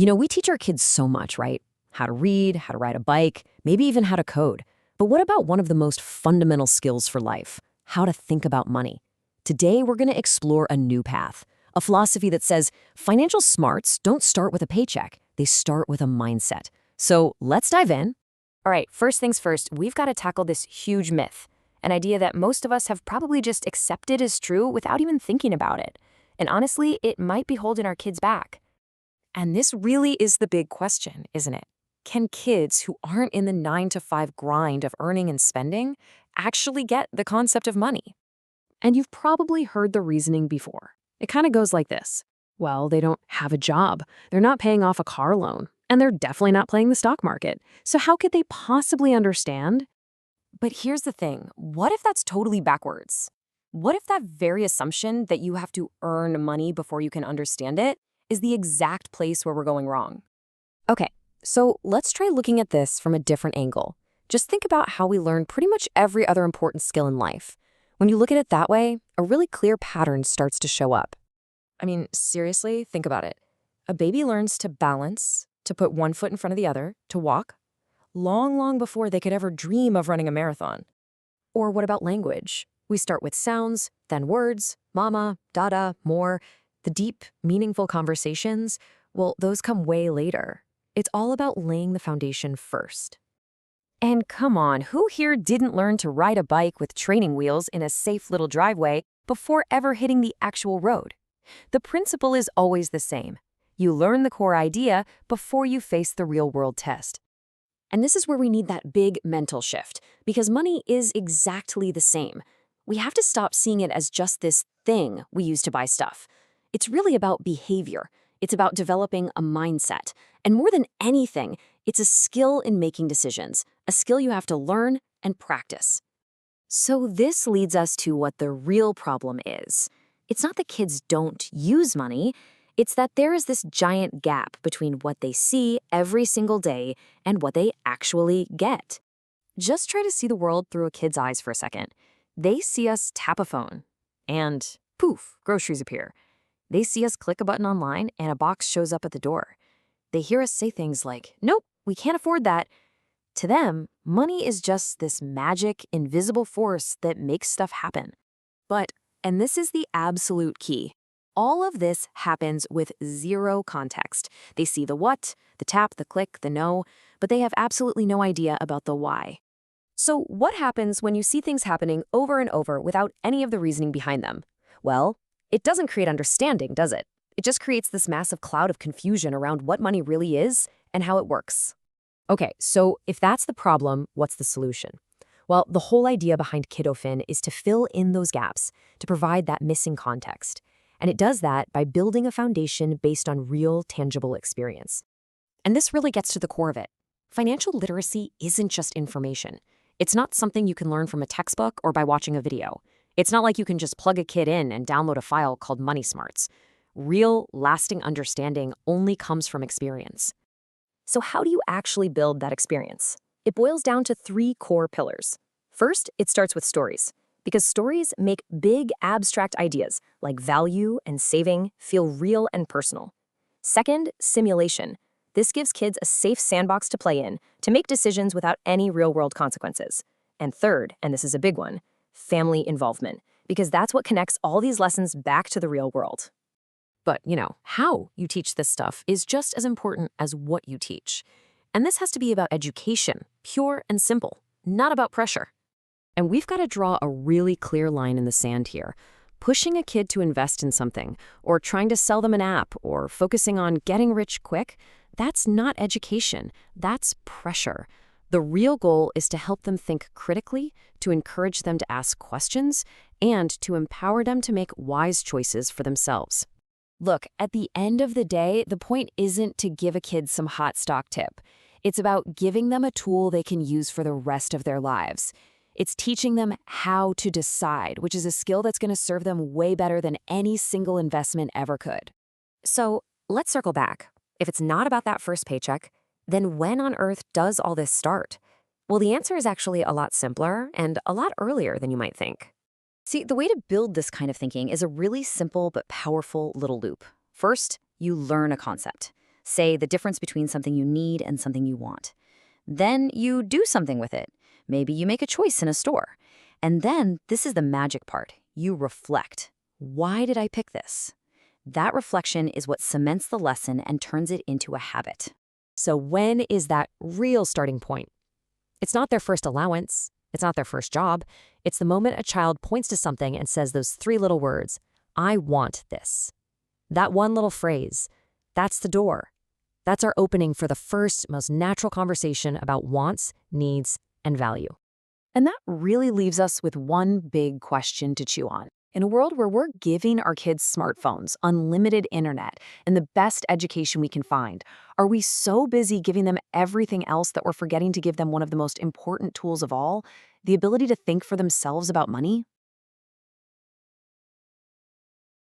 We teach our kids so much, right? How to read, how to ride a bike, maybe even how to code. But what about one of the most fundamental skills for life? How to think about money. Today, we're going to explore a new path, a philosophy that says financial smarts don't start with a paycheck, they start with a mindset. So let's dive in. All right, first things first, we've got to tackle this huge myth, an idea that most of us have probably just accepted as true without even thinking about it. And honestly, it might be holding our kids back. And this really is the big question, isn't it? Can kids who aren't in the 9-to-5 grind of earning and spending actually get the concept of money? And you've probably heard the reasoning before. It kind of goes like this. Well, they don't have a job, they're not paying off a car loan, and they're definitely not playing the stock market. So how could they possibly understand? But here's the thing, what if that's totally backwards? What if that very assumption that you have to earn money before you can understand it is the exact place where we're going wrong? Okay, so let's try looking at this from a different angle. Just think about how we learn pretty much every other important skill in life. When you look at it that way, a really clear pattern starts to show up. I mean, seriously, think about it. A baby learns to balance, to put one foot in front of the other, to walk, long, long before they could ever dream of running a marathon. Or what about language? We start with sounds, then words, mama, dada, more. The deep, meaningful conversations, well, those come way later. It's all about laying the foundation first. And come on, who here didn't learn to ride a bike with training wheels in a safe little driveway before ever hitting the actual road? The principle is always the same. You learn the core idea before you face the real-world test. And this is where we need that big mental shift, because money is exactly the same. We have to stop seeing it as just this thing we use to buy stuff. It's really about behavior. It's about developing a mindset. And more than anything, it's a skill in making decisions, a skill you have to learn and practice. So this leads us to what the real problem is. It's not that kids don't use money, it's that there is this giant gap between what they see every single day and what they actually get. Just try to see the world through a kid's eyes for a second. They see us tap a phone, and poof, groceries appear. They see us click a button online, and a box shows up at the door. They hear us say things like, "Nope, we can't afford that." To them, money is just this magic, invisible force that makes stuff happen. But, and this is the absolute key, all of this happens with zero context. They see the what, the tap, the click, the no, but they have absolutely no idea about the why. So what happens when you see things happening over and over without any of the reasoning behind them? Well, it doesn't create understanding, does it? It just creates this massive cloud of confusion around what money really is and how it works. Okay, so if that's the problem, what's the solution? Well, the whole idea behind KiddoFin is to fill in those gaps, to provide that missing context. And it does that by building a foundation based on real, tangible experience. And this really gets to the core of it. Financial literacy isn't just information. It's not something you can learn from a textbook or by watching a video. It's not like you can just plug a kid in and download a file called Money Smarts. Real, lasting understanding only comes from experience. So how do you actually build that experience? It boils down to 3 core pillars. First, it starts with stories, because stories make big, abstract ideas like value and saving feel real and personal. Second, simulation. This gives kids a safe sandbox to play in, to make decisions without any real-world consequences. And third, and this is a big one, family involvement, because that's what connects all these lessons back to the real world. But, how you teach this stuff is just as important as what you teach. And this has to be about education, pure and simple, not about pressure. And we've got to draw a really clear line in the sand here. Pushing a kid to invest in something, or trying to sell them an app, or focusing on getting rich quick, that's not education, that's pressure. The real goal is to help them think critically, to encourage them to ask questions, and to empower them to make wise choices for themselves. Look, at the end of the day, the point isn't to give a kid some hot stock tip. It's about giving them a tool they can use for the rest of their lives. It's teaching them how to decide, which is a skill that's going to serve them way better than any single investment ever could. So let's circle back. If it's not about that first paycheck, then when on earth does all this start? Well, the answer is actually a lot simpler and a lot earlier than you might think. See, the way to build this kind of thinking is a really simple but powerful little loop. First, you learn a concept. Say the difference between something you need and something you want. Then you do something with it. Maybe you make a choice in a store. And then, this is the magic part, you reflect. Why did I pick this? That reflection is what cements the lesson and turns it into a habit. So when is that real starting point? It's not their first allowance. It's not their first job. It's the moment a child points to something and says those three little words, I want this. That one little phrase, that's the door. That's our opening for the first, most natural conversation about wants, needs, and value. And that really leaves us with one big question to chew on. In a world where we're giving our kids smartphones, unlimited internet, and the best education we can find, are we so busy giving them everything else that we're forgetting to give them one of the most important tools of all, the ability to think for themselves about money?